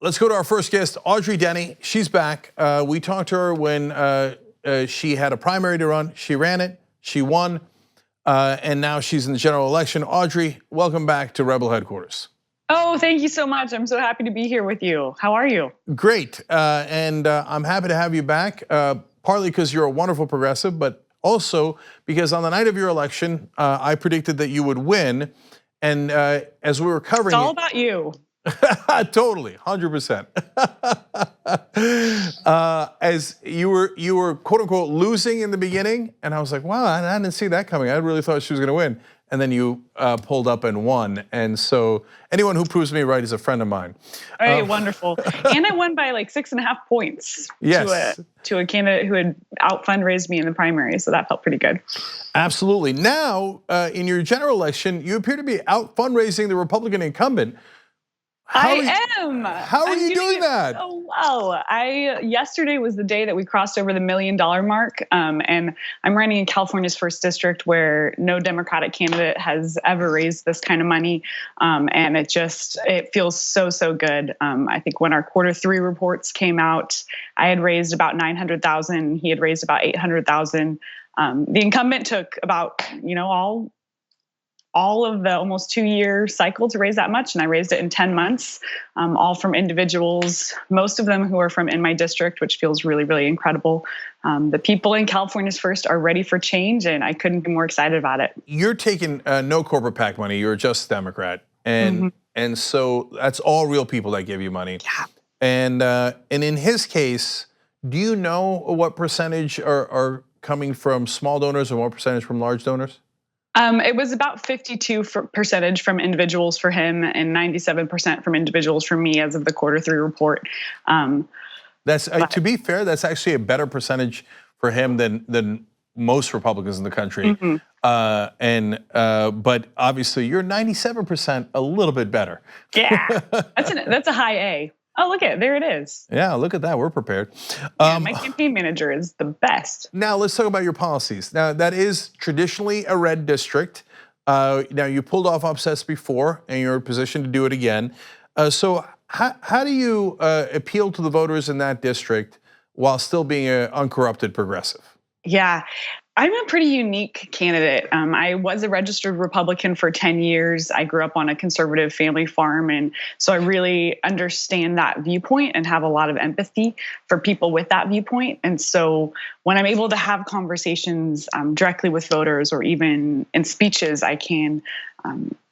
Let's go to our first guest, Audrey Denney. She's back. We talked to her when she had a primary to run. She ran it, she won, and now she's in the general election. Audrey, welcome back to Rebel Headquarters. Oh, thank you so much. I'm so happy to be here with you. How are you? Great, and I'm happy to have you back, partly because you're a wonderful progressive, but also because on the night of your election, I predicted that you would win. And as we were covering it's all about you. Totally, 100%. As you were quote unquote losing in the beginning, and I was like, wow, I didn't see that coming. I really thought she was going to win, and then you pulled up and won. And so anyone who proves me right is a friend of mine. Hey, wonderful. And I won by like 6.5 points. Yes. To a candidate who had out fundraised me in the primary, so that felt pretty good. Absolutely. Now, in your general election, you appear to be out fundraising the Republican incumbent. How are you doing that? Oh well. Yesterday was the day that we crossed over the $1 million mark, and I'm running in California's first district where no Democratic candidate has ever raised this kind of money, and it feels so good. I think when our Q3 reports came out, I had raised about $900,000. He had raised about $800,000. The incumbent took about all of the almost 2-year cycle to raise that much, and I raised it in 10 months, all from individuals, most of them who are from in my district, which feels really incredible. The people in California's First are ready for change, and I couldn't be more excited about it. You're taking no corporate PAC money, you're just a Democrat, and so that's all real people that give you money. Yeah. And in his case, do you know what percentage are coming from small donors and what percentage from large donors? It was about 52% from individuals for him and 97% from individuals for me as of the Q3 report. That's to be fair, that's actually a better percentage for him than most Republicans in the country. But obviously you're 97%, a little bit better. Yeah, that's a high A. Oh, look there it is. Yeah, look at that, we're prepared. Yeah, my campaign manager is the best. Now let's talk about your policies. Now that is traditionally a red district. Now you pulled off upsets before and you're in a position to do it again. So how do you appeal to the voters in that district while still being an uncorrupted progressive? Yeah. I'm a pretty unique candidate. I was a registered Republican for 10 years. I grew up on a conservative family farm, and so I really understand that viewpoint and have a lot of empathy for people with that viewpoint. And so when I'm able to have conversations directly with voters or even in speeches, I can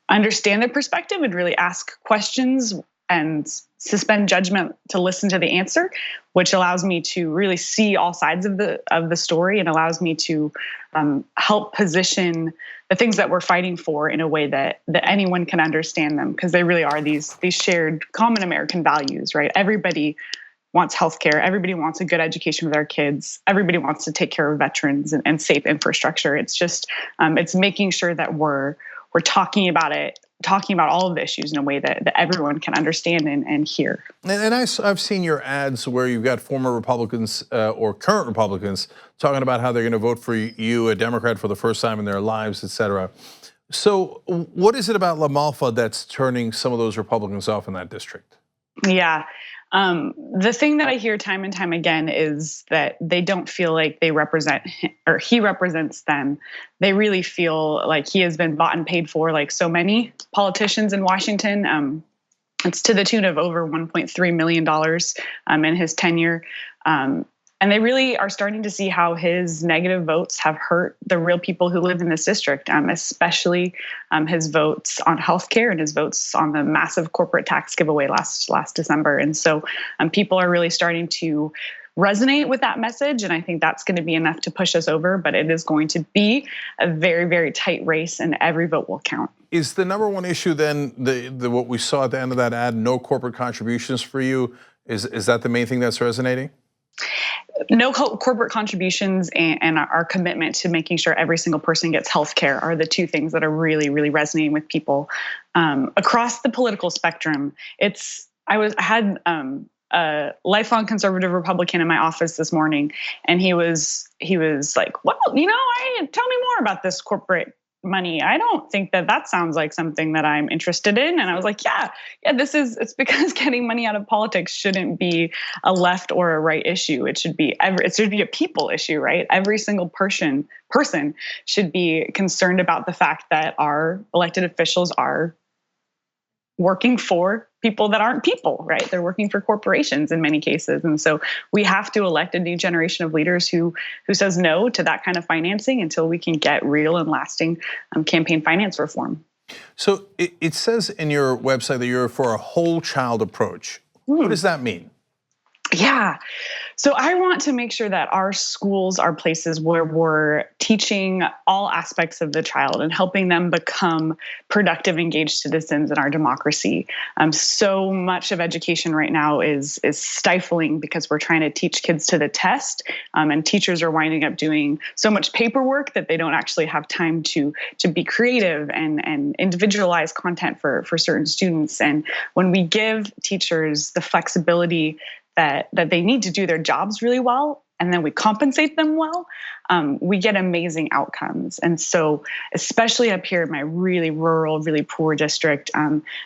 understand their perspective and really ask questions and suspend judgment to listen to the answer, which allows me to really see all sides of the story and allows me to help position the things that we're fighting for in a way that anyone can understand them, because they really are these shared common American values, right? Everybody wants healthcare. Everybody wants a good education for their kids. Everybody wants to take care of veterans and safe infrastructure. It's just it's making sure that we're talking about all of the issues in a way that everyone can understand and hear. And I've seen your ads where you've got former Republicans or current Republicans talking about how they're going to vote for you, a Democrat, for the first time in their lives, et cetera. So what is it about La Malfa that's turning some of those Republicans off in that district? Yeah. The thing that I hear time and time again is that they don't feel like they represent him, or he represents them. They really feel like he has been bought and paid for, like so many politicians in Washington. It's to the tune of over $1.3 million in his tenure. And they really are starting to see how his negative votes have hurt the real people who live in this district, especially his votes on healthcare and his votes on the massive corporate tax giveaway last December. And so people are really starting to resonate with that message. And I think that's going to be enough to push us over. But it is going to be a very tight race, and every vote will count. Is the number one issue then what we saw at the end of that ad, no corporate contributions for you? Is that the main thing that's resonating? No corporate contributions and our commitment to making sure every single person gets health care are the two things that are really resonating with people across the political spectrum. I had a lifelong conservative Republican in my office this morning, and he was like, "Well, tell me more about this corporate money. I don't think that sounds like something that I'm interested in. And I was like, yeah, it's because getting money out of politics shouldn't be a left or a right issue. It should be a people issue, right? Every single person should be concerned about the fact that our elected officials are working for people that aren't people, right? They're working for corporations in many cases. And so we have to elect a new generation of leaders who says no to that kind of financing until we can get real and lasting campaign finance reform. So it says in your website that you're for a whole child approach. What does that mean? Yeah. So I want to make sure that our schools are places where we're teaching all aspects of the child and helping them become productive, engaged citizens in our democracy. So much of education right now is stifling because we're trying to teach kids to the test, and teachers are winding up doing so much paperwork that they don't actually have time to be creative and individualize content for certain students. And when we give teachers the flexibility that they need to do their jobs really well, and then we compensate them well, we get amazing outcomes. And so, especially up here in my really rural, really poor district,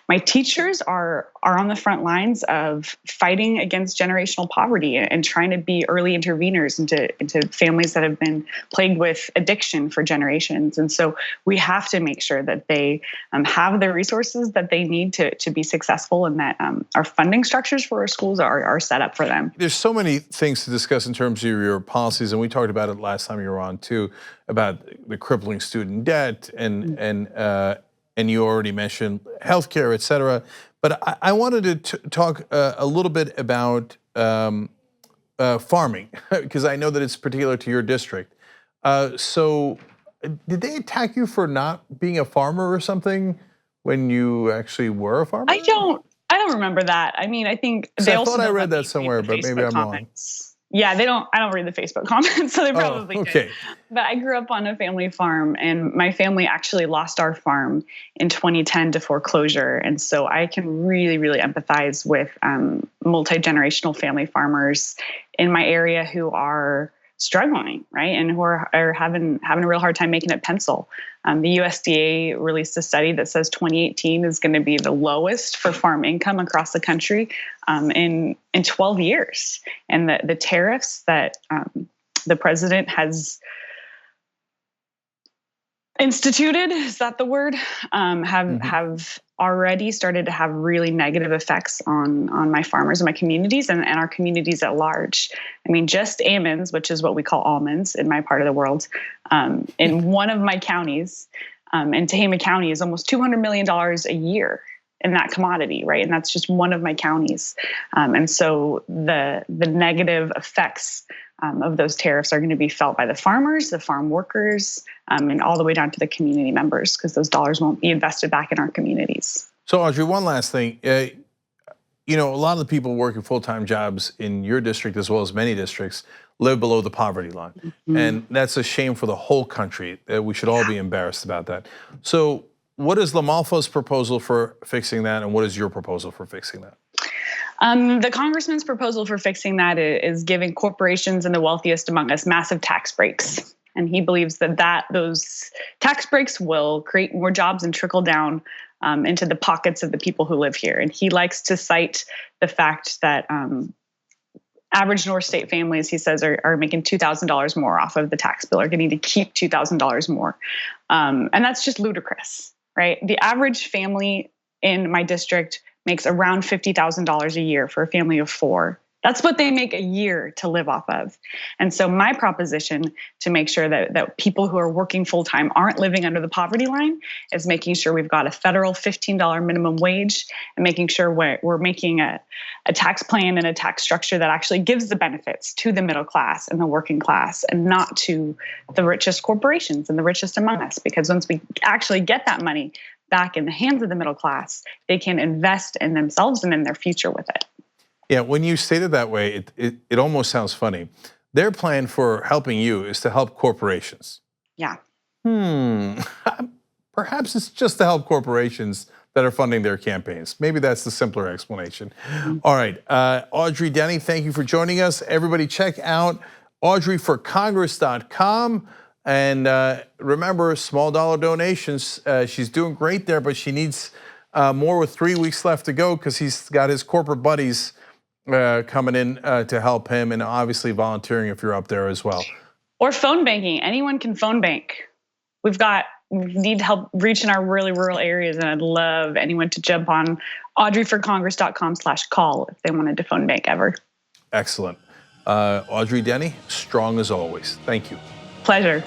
my teachers are on the front lines of fighting against generational poverty and trying to be early interveners into families that have been plagued with addiction for generations. And so we have to make sure that they have the resources that they need to be successful, and that our funding structures for our schools are set up for them. There's so many things to discuss in terms of your policies, and we talked about it last time you were on too, about the crippling student debt, and you already mentioned healthcare, et cetera. But I wanted to talk a little bit about farming, because I know that it's particular to your district. So did they attack you for not being a farmer or something when you actually were a farmer? I don't remember that. I mean, I think they also I read that somewhere, but maybe I'm wrong. Yeah, I don't read the Facebook comments, so they probably okay. did. But I grew up on a family farm, and my family actually lost our farm in 2010 to foreclosure. And so I can really, really empathize with multi-generational family farmers in my area who are struggling, right? And who are having a real hard time making it pencil. The USDA released a study that says 2018 is going to be the lowest for farm income across the country in 12 years. And the tariffs that the president has instituted, is that the word, have already started to have really negative effects on my farmers and my communities and our communities at large. I mean, just almonds, which is what we call almonds in my part of the world, in one of my counties, in Tehama County, is almost $200 million a year in that commodity, right? And that's just one of my counties. And so the negative effects of those tariffs are going to be felt by the farmers, the farm workers, and all the way down to the community members, because those dollars won't be invested back in our communities. So Audrey, one last thing. You know, a lot of the people working full-time jobs in your district, as well as many districts, live below the poverty line. Mm-hmm. And that's a shame for the whole country. We should all be embarrassed about that. So what is LaMalfa's proposal for fixing that, and what is your proposal for fixing that? The congressman's proposal for fixing that is giving corporations and the wealthiest among us massive tax breaks. And he believes that those tax breaks will create more jobs and trickle down into the pockets of the people who live here. And he likes to cite the fact that average North State families, he says, are making $2,000 more off of the tax bill, are getting to keep $2,000 more. And that's just ludicrous, right? The average family in my district makes around $50,000 a year for a family of four. That's what they make a year to live off of. And so my proposition to make sure that people who are working full-time aren't living under the poverty line is making sure we've got a federal $15 minimum wage, and making sure we're making a tax plan and a tax structure that actually gives the benefits to the middle class and the working class, and not to the richest corporations and the richest among us. Because once we actually get that money back in the hands of the middle class, they can invest in themselves and in their future with it. Yeah, when you state it that way, it almost sounds funny. Their plan for helping you is to help corporations. Yeah. Perhaps it's just to help corporations that are funding their campaigns. Maybe that's the simpler explanation. Mm-hmm. All right, Audrey Denney, thank you for joining us. Everybody check out audreyforcongress.com. And remember, small dollar donations. She's doing great there, but she needs more with 3 weeks left to go because he's got his corporate buddies coming in to help him, and obviously volunteering if you're up there as well. Or phone banking. Anyone can phone bank. We need help reaching our really rural areas, and I'd love anyone to jump on audreyforcongress.com/call if they wanted to phone bank ever. Excellent. Audrey Denney, strong as always. Thank you. Pleasure.